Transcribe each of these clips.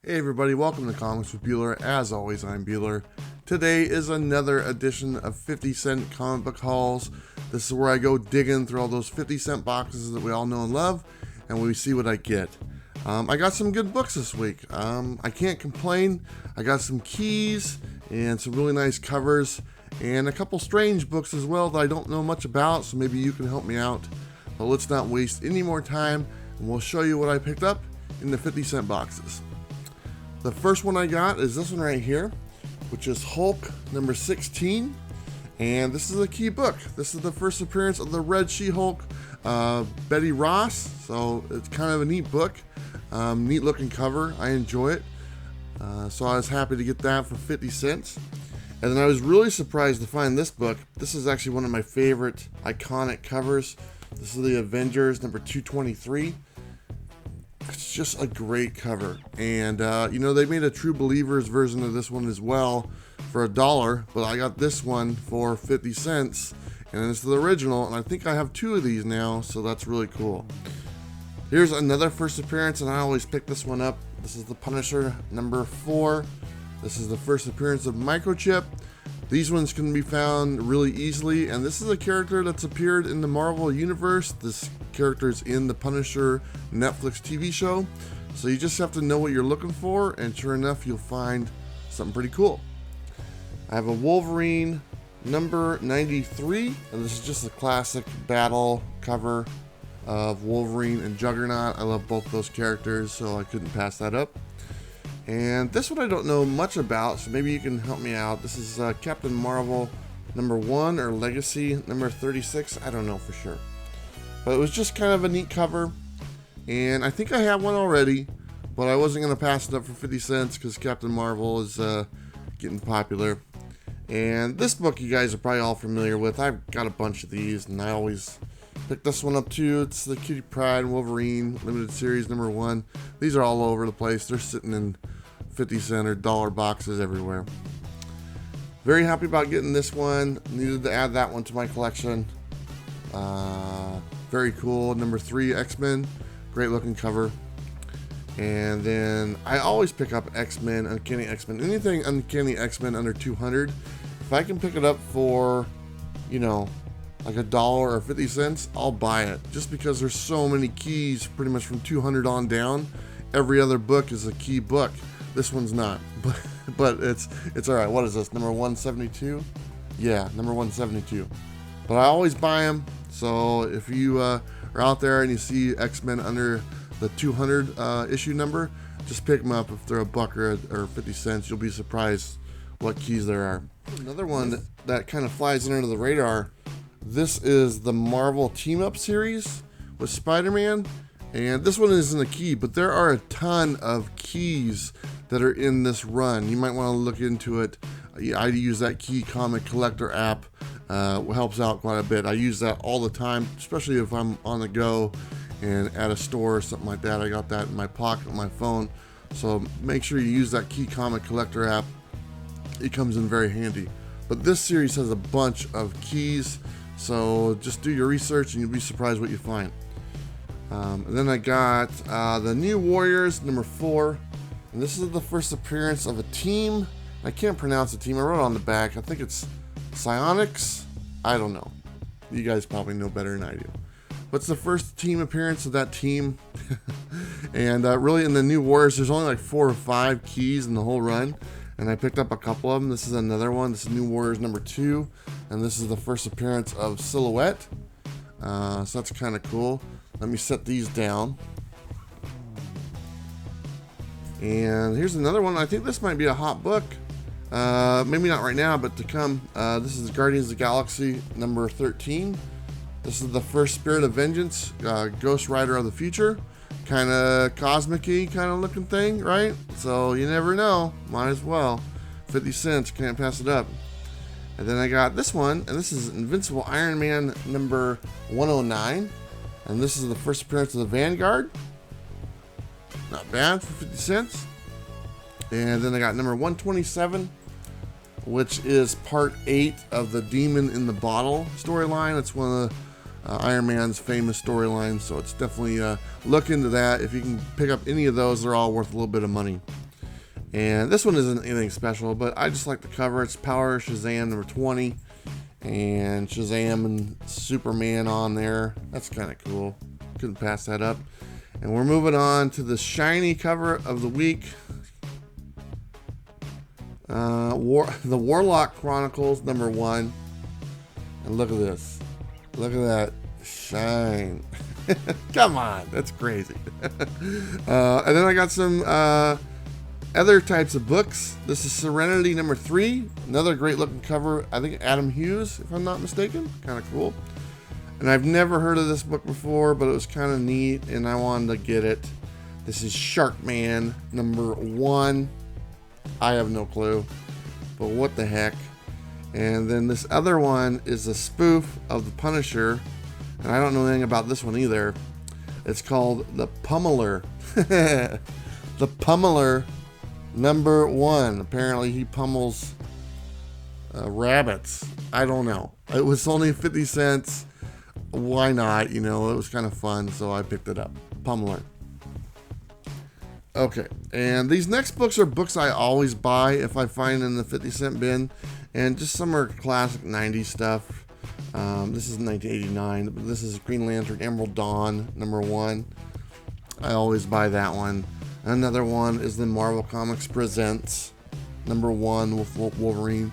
Hey everybody, welcome to Comics with Bueller. As always, I'm Bueller. Today is another edition of 50 cent comic book hauls. This is where I go digging through all those 50 cent boxes that we all know and love, and we see what I get. I got some good books this week. I can't complain. I got some keys and some really nice covers and a couple strange books as well that I don't know much about, so maybe you can help me out. But let's not waste any more time, and we'll show you what I picked up in the 50 cent boxes. The first one I got is this one right here, which is Hulk number 16, and this is a key book. This is the first appearance of the Red She-Hulk, Betty Ross, so it's kind of a neat book, neat looking cover. I enjoy it, so I was happy to get that for 50 cents. And then I was really surprised to find this book. This is actually one of my favorite iconic covers. This is the Avengers number 223. It's just a great cover, and they made a True Believers version of this one as well for $1, but I got this one for 50 cents, and it's the original, and I think I have two of these now, so that's really cool. Here's another first appearance, and I always pick this one up. This is the Punisher number 4. This is the first appearance of Microchip. These ones can be found really easily, and this is a character that's appeared in the Marvel Universe. This character is in the Punisher Netflix TV show, so you just have to know what you're looking for, and sure enough, you'll find something pretty cool. I have a Wolverine number 93, and this is just a classic battle cover of Wolverine and Juggernaut. I love both those characters, so I couldn't pass that up. And this one I don't know much about, so maybe you can help me out. This is Captain Marvel number 1 or Legacy number 36. I don't know for sure. But it was just kind of a neat cover. And I think I have one already, but I wasn't going to pass it up for 50 cents because Captain Marvel is getting popular. And this book you guys are probably all familiar with. I've got a bunch of these, and I always pick this one up too. It's the Kitty Pryde Wolverine Limited Series number 1. These are all over the place. They're sitting in 50 cent or $1 boxes everywhere. Very happy about getting this one. Needed to add that one to my collection. Very cool. Number 3, X-Men. Great looking cover. And then I always pick up X-Men, Uncanny X-Men. Anything Uncanny X-Men under 200. If I can pick it up for, like $1 or 50 cents, I'll buy it. Just because there's so many keys pretty much from 200 on down. Every other book is a key book. This one's not, but it's all right. What is this, number 172? Yeah, number 172. But I always buy them, so if you are out there and you see X-Men under the 200 issue number, just pick them up. If they're $1 or 50 cents, you'll be surprised what keys there are. Another one that kind of flies under the radar. This is the Marvel Team Up series with Spider-Man. And this one isn't a key, but there are a ton of keys that are in this run. You might want to look into it. I use that Key Comic Collector app. Helps out quite a bit. I use that all the time, especially if I'm on the go and at a store or something like that. I got that in my pocket on my phone. So make sure you use that Key Comic Collector app. It comes in very handy. But this series has a bunch of keys, so just do your research and you'll be surprised what you find. And then I got the New Warriors number 4, and this is the first appearance of a team. I can't pronounce the team. I wrote it on the back. I think it's Psionics. I don't know. You guys probably know better than I do. But it's the first team appearance of that team. And really in the New Warriors, there's only like 4 or 5 keys in the whole run, and I picked up a couple of them. This is another one. This is New Warriors number 2, and this is the first appearance of Silhouette. So that's kind of cool. Let me set these down. And here's another one. I think this might be a hot book. Maybe not right now, but to come. This is Guardians of the Galaxy number 13. This is the first Spirit of Vengeance, Ghost Rider of the Future. Kind of cosmic-y kind of looking thing, right? So you never know. Might as well. 50 cents. Can't pass it up. And then I got this one, and this is Invincible Iron Man number 109. And this is the first appearance of the Vanguard. Not bad for 50 cents. And then I got number 127, which is part 8 of the Demon in the Bottle storyline. It's one of the Iron Man's famous storylines, so it's definitely look into that. If you can pick up any of those, they're all worth a little bit of money. And this one isn't anything special, but I just like the cover. It's Power Shazam number 20. And Shazam and Superman on there. That's kind of cool. Couldn't pass that up. And we're moving on to the shiny cover of the week. The Warlock Chronicles number 1. And look at this. Look at that shine. Come on, that's crazy. And then I got some other types of books. This is Serenity number 3. Another great looking cover. I think Adam Hughes, if I'm not mistaken. Kind of cool. And I've never heard of this book before, but it was kind of neat and I wanted to get it. This is Sharkman number 1. I have no clue, but what the heck. And then this other one is a spoof of the Punisher, and I don't know anything about this one either. It's called The Pummeler. The Pummeler number 1. Apparently he pummels rabbits. I don't know. It was only 50 cents. Why not? You know, it was kind of fun, so I picked it up. Pummeler. Okay, and these next books are books I always buy if I find in the 50-cent bin, and just some are classic 90s stuff. This is 1989, but this is Green Lantern Emerald Dawn number 1. I always buy that one. Another one is the Marvel Comics Presents number 1 with Wolverine.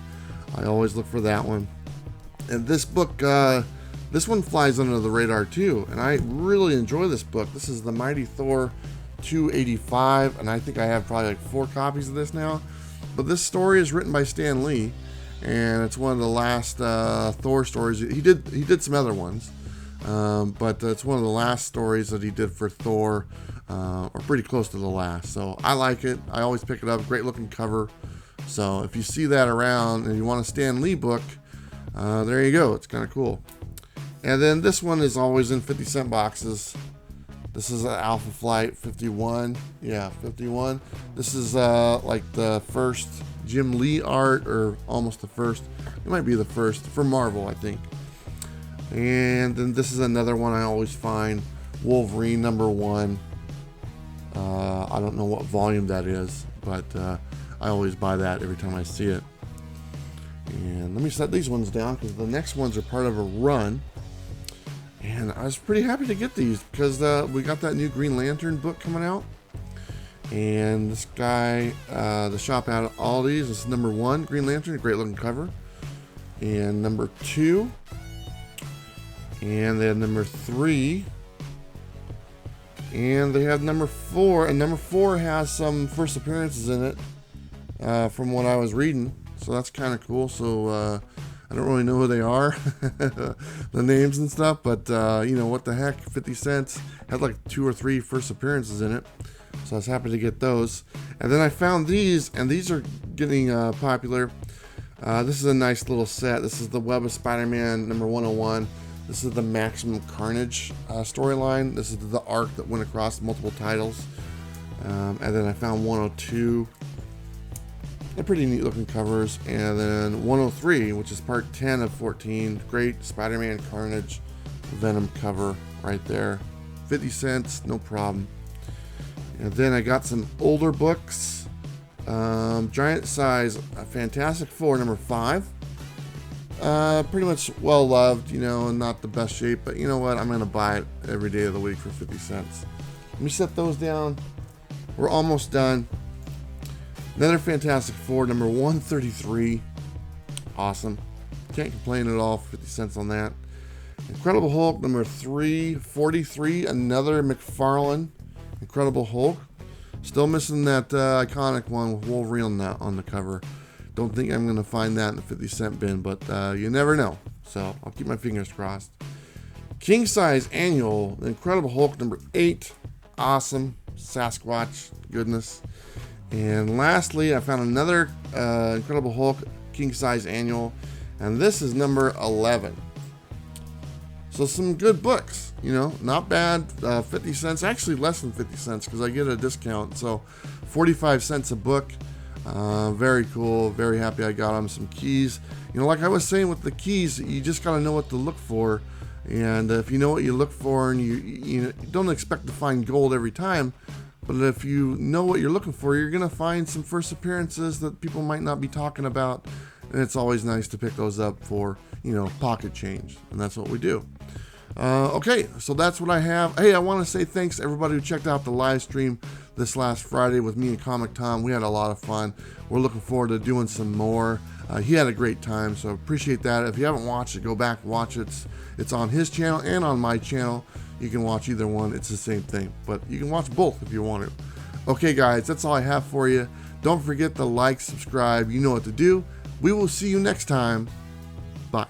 I always look for that one. And this book, this one flies under the radar too, and I really enjoy this book. This is the Mighty Thor 285, and I think I have probably like 4 copies of this now. But this story is written by Stan Lee, and it's one of the last Thor stories. He did some other ones, but it's one of the last stories that he did for Thor, or pretty close to the last. So I like it. I always pick it up. Great looking cover. So if you see that around and you want a Stan Lee book, there you go. It's kind of cool. And then this one is always in 50-cent boxes. This is Alpha Flight 51. Yeah, 51. This is like the first Jim Lee art, or almost the first. It might be the first for Marvel, I think. And then this is another one I always find. Wolverine number 1. I don't know what volume that is, but I always buy that every time I see it. And let me set these ones down because the next ones are part of a run. And I was pretty happy to get these because we got that new Green Lantern book coming out. And this guy, the shop out of Aldi's, this is number 1, Green Lantern, great looking cover. And number 2. And then number 3. And they have number 4. And number 4 has some first appearances in it from what I was reading. So that's kind of cool. So I don't really know who they are, the names and stuff, but you know, what the heck, 50 cents, had like 2 or 3 first appearances in it, so I was happy to get those. And then I found these, and these are getting popular. This is a nice little set. This is the Web of Spider-Man number 101. This is the Maximum Carnage storyline. This is the arc that went across multiple titles. And then I found 102. They're pretty neat looking covers. And then 103, which is part 10 of 14. Great Spider-Man Carnage Venom cover right there. 50 cents, no problem. And then I got some older books. Giant size Fantastic Four number 5. Pretty much well loved, you know, and not the best shape, but you know what? I'm going to buy it every day of the week for 50 cents. Let me set those down. We're almost done. Another Fantastic Four, number 133. Awesome. Can't complain at all. 50 cents on that. Incredible Hulk, number 343. Another McFarlane Incredible Hulk. Still missing that iconic one with Wolverine on the cover. Don't think I'm going to find that in the 50 cent bin, but you never know. So I'll keep my fingers crossed. King Size Annual, The Incredible Hulk, number 8. Awesome. Sasquatch goodness. And lastly, I found another Incredible Hulk King Size Annual, and this is number 11. So some good books, you know, not bad. 50 cents, actually less than 50 cents because I get a discount. So 45 cents a book. Very cool. Very happy I got them. Some keys. You know, like I was saying with the keys, you just got to know what to look for. And if you know what you look for and you don't expect to find gold every time, But if you know what you're looking for, you're going to find some first appearances that people might not be talking about. And it's always nice to pick those up for, pocket change. And that's what we do. Okay, so that's what I have. Hey, I want to say thanks to everybody who checked out the live stream this last Friday with me and Comic Tom. We had a lot of fun. We're looking forward to doing some more. He had a great time, so appreciate that. If you haven't watched it, go back and watch it. It's on his channel and on my channel. You can watch either one. It's the same thing, but you can watch both if you want to. Okay, guys, that's all I have for you. Don't forget to like, subscribe. You know what to do. We will see you next time. Bye.